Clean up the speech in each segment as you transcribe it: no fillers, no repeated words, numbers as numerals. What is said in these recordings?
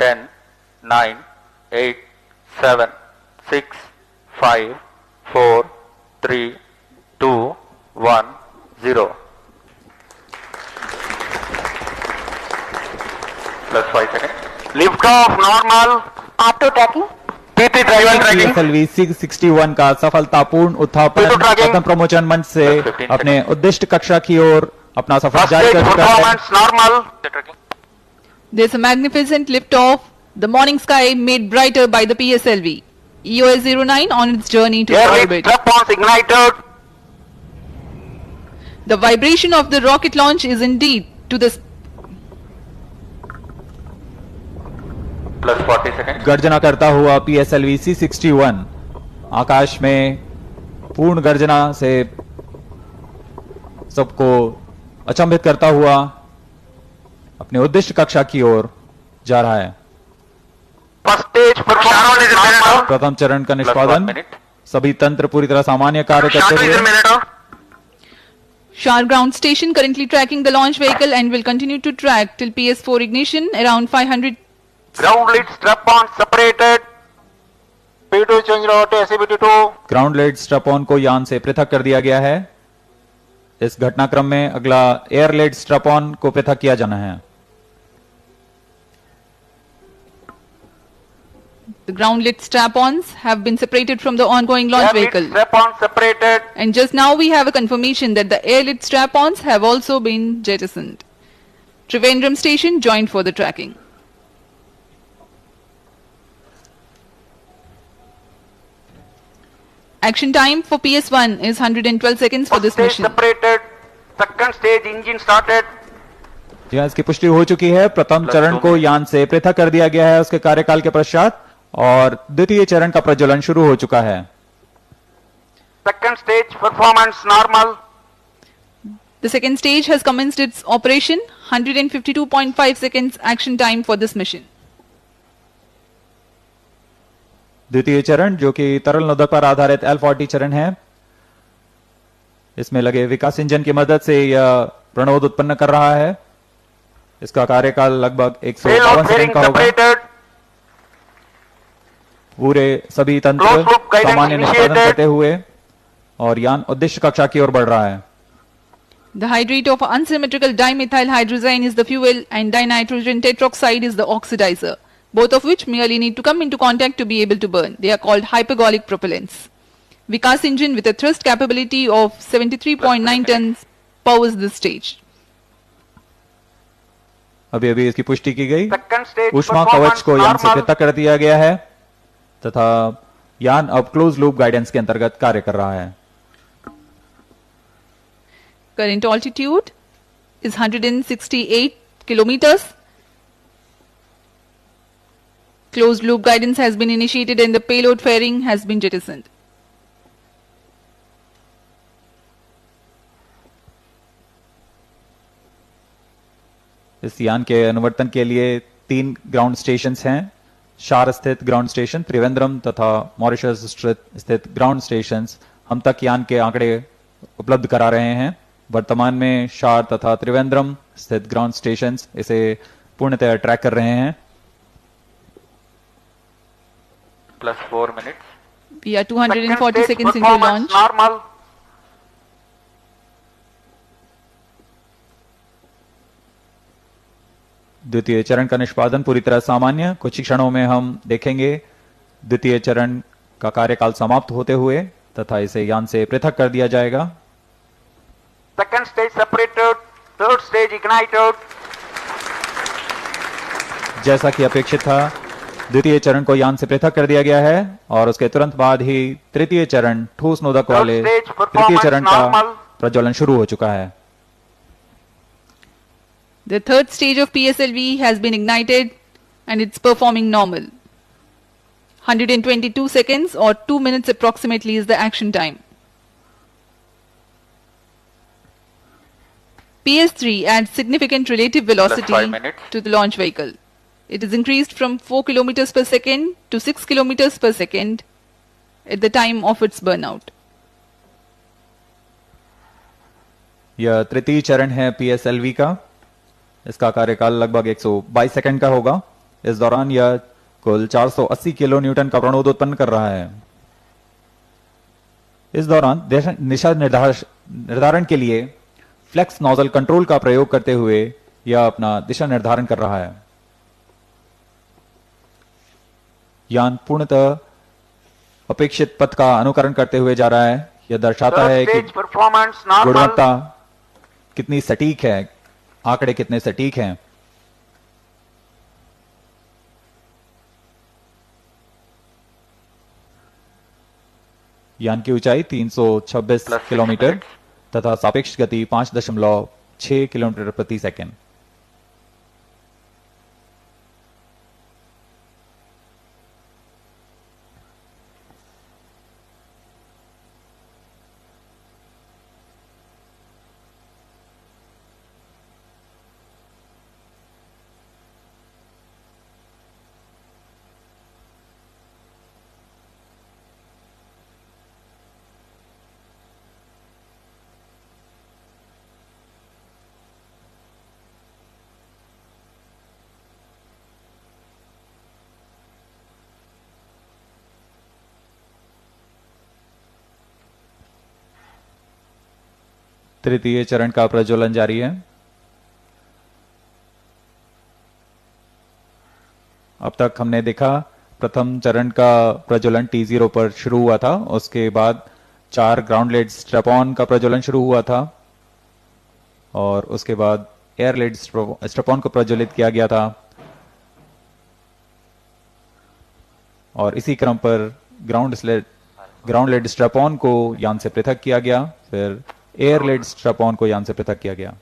10, 9, 8, 7, 6, 5, 4, 3, 2, 1, 0. Plus 5 seconds. Lift off normal. Auto tracking. PT driver tracking. PSLV 661 का सफलतापूर्ण उत्थापन प्रथम प्रमोचन मंच से अपने उद्दिष्ट कक्षा की ओर अपना सफर जारी कर चुका है. Normal. There's a magnificent lift-off. The morning sky made brighter by the PSLV. EOS-09 on its journey to orbit. Strap-ons ignited. The vibration of the rocket launch is indeed to the Plus 40 seconds. गर्जना करता हुआ PSLV C61 आकाश में पूर्ण गर्जना से सबको अचंभित करता हुआ अपने उद्दिष्ट कक्षा की ओर जा रहा है. First stage performance is normal. प्रथम चरण का Plus 1 निष्पादन minute. सभी तंत्र पूरी तरह सामान्य कार्य करते हुए. Shar ground station currently tracking the launch vehicle and will continue to track till PS4 ignition around 500. Ground lead strap-on separated. P2 change out SCBT2. Ground लेड स्ट्रप-ऑन को यान से पृथक कर दिया गया है. इस घटनाक्रम में अगला एयर लेड स्ट्रप-ऑन को पृथक किया जाना है. The ground lit strap-ons have been separated from the ongoing launch Air lead vehicle. strap-on separated. And just now we have a confirmation that the air lit strap-ons have also been jettisoned. Trivandrum station joined for the tracking. Action time for PS1 is 112 seconds for First this stage mission. separated. Second stage engine started. जी हाँ, इसकी पुष्टि हो चुकी है. प्रथम चरण को यान से पृथक कर दिया गया है उसके कार्यकाल के पश्चात और द्वितीय चरण का प्रज्वलन शुरू हो चुका है. Second stage performance normal. The second stage has commenced its operation. 152.5 seconds action time for this mission. द्वितीय चरण जो कि तरल नोदक पर आधारित L40 चरण है, इसमें लगे विकास इंजन की मदद से यह प्रणोद उत्पन्न कर रहा है. इसका कार्यकाल लगभग 152 सेकंड का होगा. पूरे सभी तंत्र सामान्य निष्पादन करते हुए और यान उद्देश्य कक्षा की ओर बढ़ रहा है. The hydrate of unsymmetrical dimethyl hydrazine is the fuel and dinitrogen tetroxide is the oxidizer, both of which merely need to come into contact to be able to burn. They are called hypergolic propellants. Vikas engine with a thrust capability of 73.9 tons powers this stage. अभी अभी इसकी पुष्टि की गई. Second stage ऊष्मा कवच को यान से normal. पृथक कर दिया गया है तथा यान अब क्लोज लूप गाइडेंस के अंतर्गत कार्य कर रहा है. Current altitude is 168 kilometers. Closed loop guidance has been initiated and the payload fairing has been jettisoned. इस यान के अनुवर्तन के लिए 3 ग्राउंड स्टेशंस हैं. शार स्थित ग्राउंड स्टेशन, त्रिवेंद्रम तथा मॉरिशस स्थित ग्राउंड स्टेशंस हम तक यान के आंकड़े उपलब्ध करा रहे हैं. वर्तमान में शार तथा त्रिवेंद्रम स्थित ग्राउंड स्टेशंस इसे पूर्णतः ट्रैक कर रहे हैं. Plus 4 minutes. We are 240 Second stage seconds into performance launch. normal. द्वितीय चरण का निष्पादन पूरी तरह सामान्य. कुछ ही क्षणों में हम देखेंगे द्वितीय चरण का कार्यकाल समाप्त होते हुए तथा इसे यान से पृथक कर दिया जाएगा. Second stage separated. Third stage ignited. जैसा कि अपेक्षित था, द्वितीय चरण को यान से पृथक कर दिया गया है और उसके तुरंत बाद ही तृतीय चरण ठोस नोदक वाले तृतीय चरण का प्रज्वलन शुरू हो चुका है. The third stage of PSLV has been ignited and it's performing normal. 122 seconds or 2 minutes approximately is the action time. PS3 adds significant relative velocity 5 minutes. to the launch vehicle. It is increased from 4 kilometers per second to 6 kilometers per second at the time of its burnout. यह तृतीय चरण है PSLV का. इसका कार्यकाल लगभग 122 second का होगा. इस दौरान यह कुल 480 किलो न्यूटन का प्रणोद उत्पन्न कर रहा है। इस दौरान दिशा निर्धारण के लिए फ्लेक्स नोजल कंट्रोल का प्रयोग करते हुए यह अपना दिशा निर्धारण कर रहा है। यान पूर्णतः अपेक्षित पथ का अनुकरण करते हुए जा रहा है। यह दर्शाता है कि Stage performance normal. गुणवत्ता कितनी सटीक है, आंकड़े कितने सटीक हैं। यान की ऊंचाई 326 किलोमीटर तथा सापेक्ष गति 5.6 किलोमीटर प्रति सेकंड। तृतीय चरण का प्रज्वलन जारी है। अब तक हमने देखा प्रथम चरण का प्रज्वलन T0 पर शुरू हुआ था, उसके बाद 4 ग्राउंड लेड स्ट्रैप ऑन का प्रज्वलन शुरू हुआ था और उसके बाद एयर लेड स्ट्रैप ऑन को प्रज्वलित किया गया था और इसी क्रम पर ग्राउंड लेड स्ट्रैप ऑन को यान से पृथक किया गया, फिर एयर लेड स्ट्रैप ऑन को यान से पृथक किया गया।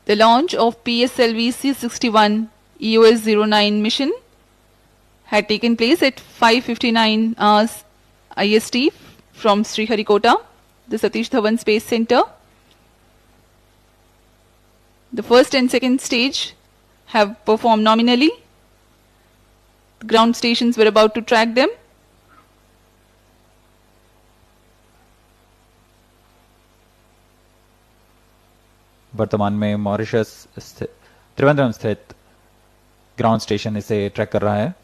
The launch of PSLV C61 EOS-09 mission had taken place at 5:59 hours IST from Sriharikota, the Satish Dhawan Space Center. The first and second stage have performed nominally. The ground stations were about to track them. वर्तमान में Mauritius Trivandrum स्थित ground station इसे track कर रहा है।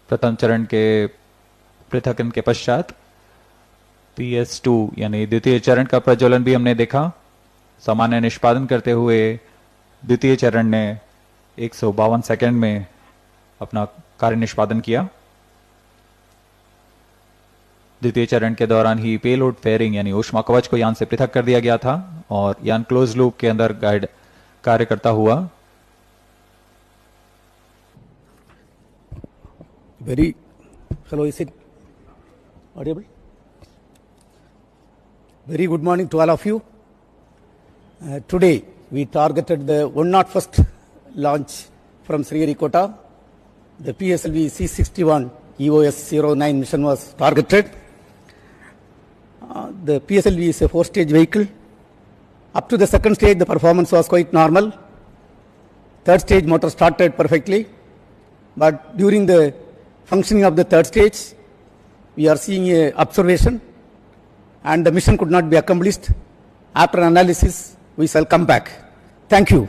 प्रथम चरण के पृथकन के पश्चात PS2 यानी द्वितीय चरण का प्रज्वलन भी हमने देखा। सामान्य निष्पादन करते हुए द्वितीय चरण ने 152 सेकंड में अपना कार्य निष्पादन किया। द्वितीय चरण के दौरान ही पेलोड फेयरिंग यानी ऊष्मा कवच को यान से पृथक कर दिया गया था और यान क्लोज लूप के अंदर गाइड कार्य करता हुआ Hello, is it audible? Very good morning to all of you. Today we targeted the 101st launch from Sriharikota. The PSLV C61 EOS-09 mission was targeted. The PSLV is a 4-stage vehicle. Up to the second stage, the performance was quite normal. Third stage motor started perfectly, but during the functioning of the third stage, we are seeing a observation and the mission could not be accomplished. After analysis, we shall come back. Thank you.